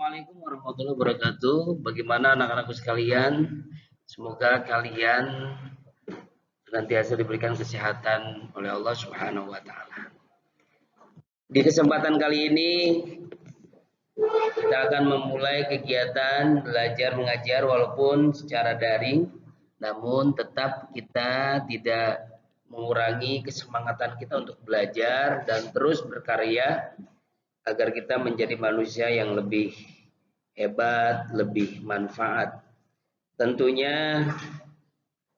Assalamualaikum warahmatullahi wabarakatuh. Bagaimana anak-anakku sekalian? Semoga kalian senantiasa diberikan kesehatan oleh Allah Subhanahu wa taala. Di kesempatan kali ini kita akan memulai kegiatan belajar mengajar walaupun secara daring, namun tetap kita tidak mengurangi kesemangatan kita untuk belajar dan terus berkarya agar kita menjadi manusia yang lebih hebat, lebih manfaat. Tentunya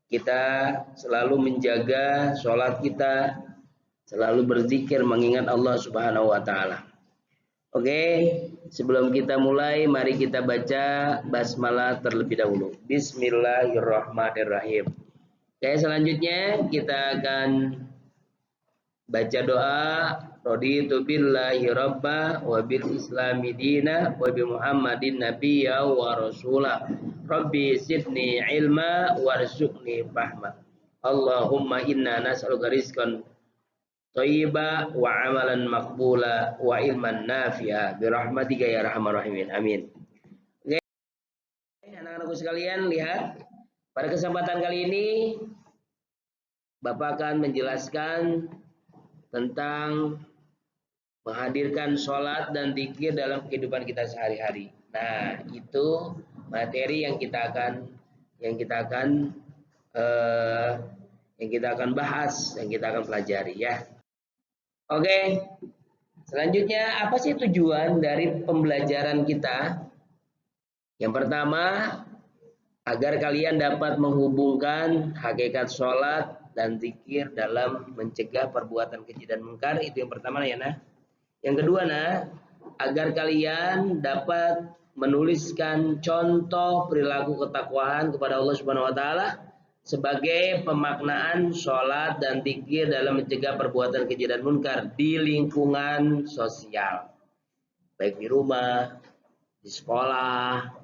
kita selalu menjaga sholat kita, selalu berzikir mengingat Allah Subhanahu wa taala. Oke, sebelum kita mulai, mari kita baca basmalah terlebih dahulu. Bismillahirrahmanirrahim. Oke, selanjutnya kita akan baca doa raditu billahi rabba wa bil islami dina wa bi muhammadin nabiyya wa rasula rabbi zidni ilma warzuqni fahma Allahumma inna nas'aluka rizqan thayyiba wa amalan maqbula wa ilman nafi'a bi rahmatika ya arhamar rahimin amin. Oke, anak-anakku sekalian, lihat pada kesempatan kali ini Bapak akan menjelaskan tentang menghadirkan sholat dan zikir dalam kehidupan kita sehari-hari. Nah, itu materi yang kita akan bahas, yang kita akan pelajari ya. Oke. Selanjutnya, apa sih tujuan dari pembelajaran kita? Yang pertama, agar kalian dapat menghubungkan hakikat sholat dan zikir dalam mencegah perbuatan keji dan mungkar. Itu yang pertama ya nah. Yang kedua nah, agar kalian dapat menuliskan contoh perilaku ketakwaan kepada Allah Subhanahu wa taala sebagai pemaknaan sholat dan zikir dalam mencegah perbuatan keji dan munkar di lingkungan sosial. Baik di rumah, di sekolah,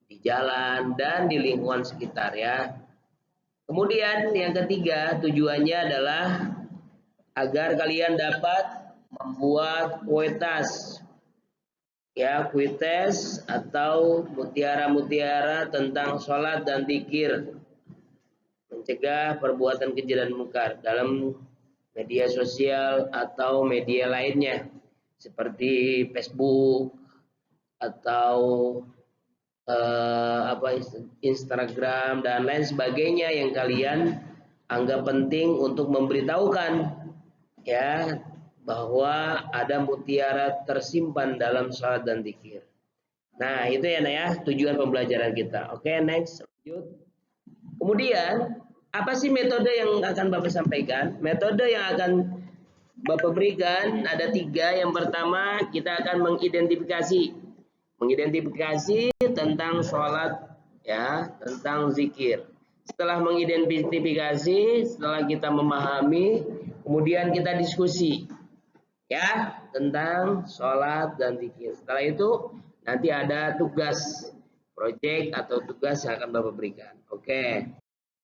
di jalan, dan di lingkungan sekitar ya. Kemudian yang ketiga, tujuannya adalah agar kalian dapat membuat kuitas ya, kuitas atau mutiara-mutiara tentang sholat dan zikir mencegah perbuatan keji dan munkar dalam media sosial atau media lainnya seperti Facebook atau Instagram dan lain sebagainya yang kalian anggap penting untuk memberitahukan ya bahwa ada mutiara tersimpan dalam sholat dan zikir. Nah, itu ya tujuan pembelajaran kita. Oke, next, lanjut. Kemudian, apa sih metode yang akan Bapak sampaikan? Metode yang akan Bapak berikan ada 3. Yang pertama, kita akan mengidentifikasi tentang sholat ya, tentang zikir. Setelah mengidentifikasi, setelah kita memahami, kemudian kita diskusi ya tentang sholat dan zikir. Setelah itu nanti ada tugas proyek atau tugas yang akan Bapak berikan. Oke,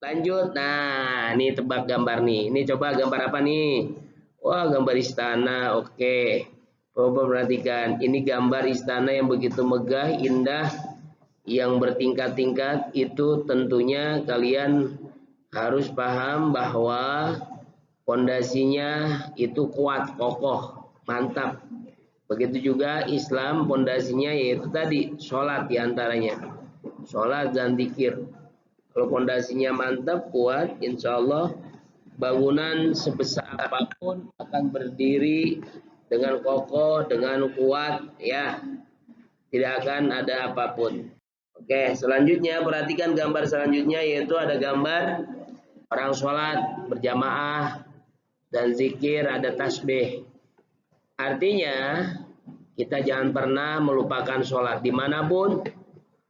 lanjut. Nah, ini tebak gambar nih. Ini coba gambar apa nih? Wah, gambar istana. Oke, coba perhatikan. Ini gambar istana yang begitu megah, indah, yang bertingkat-tingkat. Itu tentunya kalian harus paham bahwa pondasinya itu kuat, kokoh, mantap. Begitu juga Islam, pondasinya yaitu tadi sholat diantaranya, sholat dan zikir. Kalau pondasinya mantap, kuat, insya Allah bangunan sebesar apapun akan berdiri dengan kokoh, dengan kuat, ya, tidak akan ada apapun. Oke, selanjutnya perhatikan gambar selanjutnya, yaitu ada gambar orang sholat berjamaah dan zikir, ada tasbih. Artinya kita jangan pernah melupakan sholat dimanapun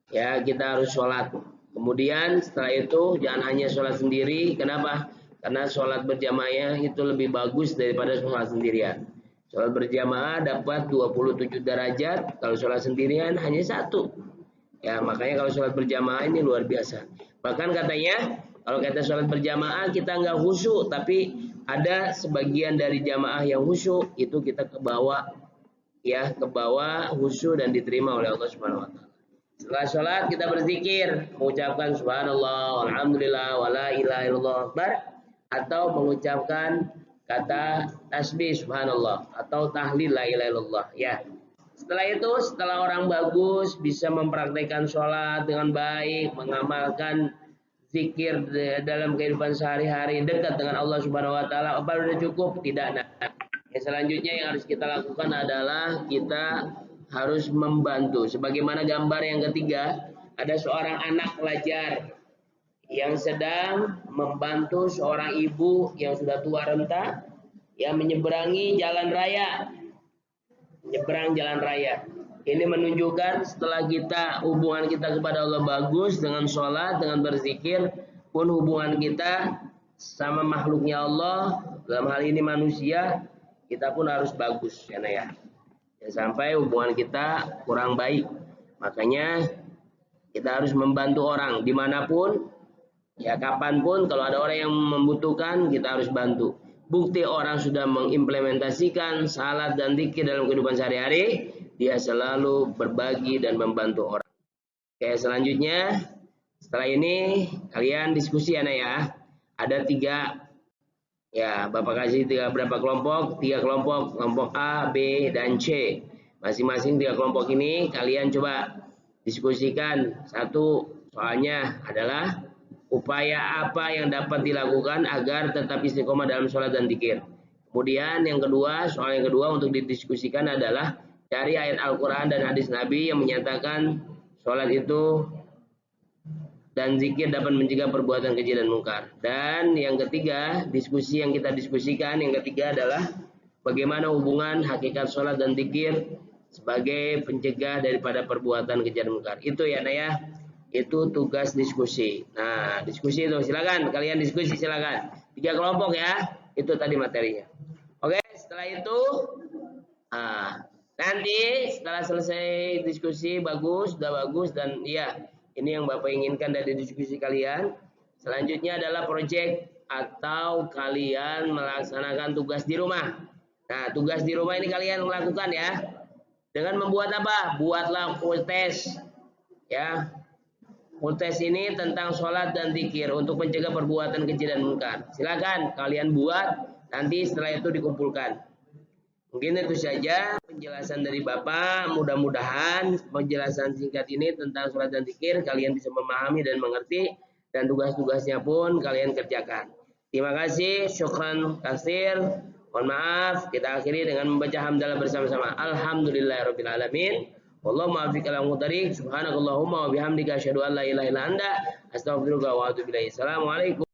ya, kita harus sholat. Kemudian setelah itu jangan hanya sholat sendiri. Kenapa? Karena sholat berjamaah itu lebih bagus daripada sholat sendirian. Sholat berjamaah dapat 27 derajat, kalau sholat sendirian hanya 1. Ya, makanya kalau sholat berjamaah ini luar biasa. Bahkan katanya kalau kita sholat berjamaah kita nggak khusyuk, tapi ada sebagian dari jamaah yang khusyuk, itu kita kebawa ya ke bawah, khusyuk dan diterima oleh Allah Subhanahu wa taala. Setelah sholat kita berzikir, mengucapkan subhanallah, alhamdulillah, wala ilaha illallah akbar, atau mengucapkan kata tasbih subhanallah atau tahlil la ilaha illallah ya. Setelah itu, setelah orang bagus bisa mempraktekkan sholat dengan baik, mengamalkan zikir dalam kehidupan sehari-hari, dekat dengan Allah Subhanahu wa taala, apa sudah cukup? Tidak. Nah, yang selanjutnya yang harus kita lakukan adalah kita harus membantu. Sebagaimana gambar yang ketiga, ada seorang anak pelajar yang sedang membantu seorang ibu yang sudah tua renta yang menyeberangi jalan raya. Menyeberang jalan raya. Ini menunjukkan setelah hubungan kita kepada Allah bagus dengan sholat, dengan berzikir, pun hubungan kita sama makhluknya Allah, dalam hal ini manusia, kita pun harus bagus ya. Jangan sampai hubungan kita kurang baik. Makanya kita harus membantu orang dimanapun, ya kapanpun, kalau ada orang yang membutuhkan kita harus bantu. Bukti orang sudah mengimplementasikan salat dan zikir dalam kehidupan sehari-hari, dia selalu berbagi dan membantu orang. Oke, selanjutnya setelah ini kalian diskusi ya. Ada 3 ya, Bapak kasih berapa kelompok? 3 kelompok, kelompok A, B, dan C. Masing-masing 3 kelompok ini kalian coba diskusikan. Satu soalnya adalah upaya apa yang dapat dilakukan agar tetap istiqomah dalam sholat dan zikir. Kemudian soal yang kedua untuk didiskusikan adalah cari ayat Al-Quran dan hadis Nabi yang menyatakan sholat itu dan zikir dapat mencegah perbuatan keji dan mungkar. Dan yang ketiga, diskusi yang kita diskusikan, yang ketiga adalah bagaimana hubungan hakikat sholat dan zikir sebagai pencegah daripada perbuatan keji dan mungkar. Itu ya itu tugas diskusi. Nah, diskusi itu silakan kalian diskusi, silakan 3 kelompok ya. Itu tadi materinya. Oke, setelah itu nanti setelah selesai diskusi sudah bagus dan iya, ini yang Bapak inginkan dari diskusi kalian. Selanjutnya adalah proyek atau kalian melaksanakan tugas di rumah. Nah, tugas di rumah ini kalian melakukan ya. Dengan membuat apa? Buatlah full test ya. Full test ini tentang sholat dan zikir untuk mencegah perbuatan keji dan mungkar. Silakan kalian buat, nanti setelah itu dikumpulkan. Mungkin itu saja penjelasan dari Bapak. Mudah-mudahan penjelasan singkat ini tentang sholat dan zikir kalian bisa memahami dan mengerti, dan tugas-tugasnya pun kalian kerjakan. Terima kasih, syukran kasir. Mohon maaf, kita akhiri dengan membaca hamdalah bersama-sama. Alhamdulillahirabbil alamin. Wallahu muwaffiq ila aqwamit thoriq. Subhanakallahumma wa bihamdika asyhadu an la ilaha illa anta astaghfiruka wa atubu ilaik. Assalamualaikum.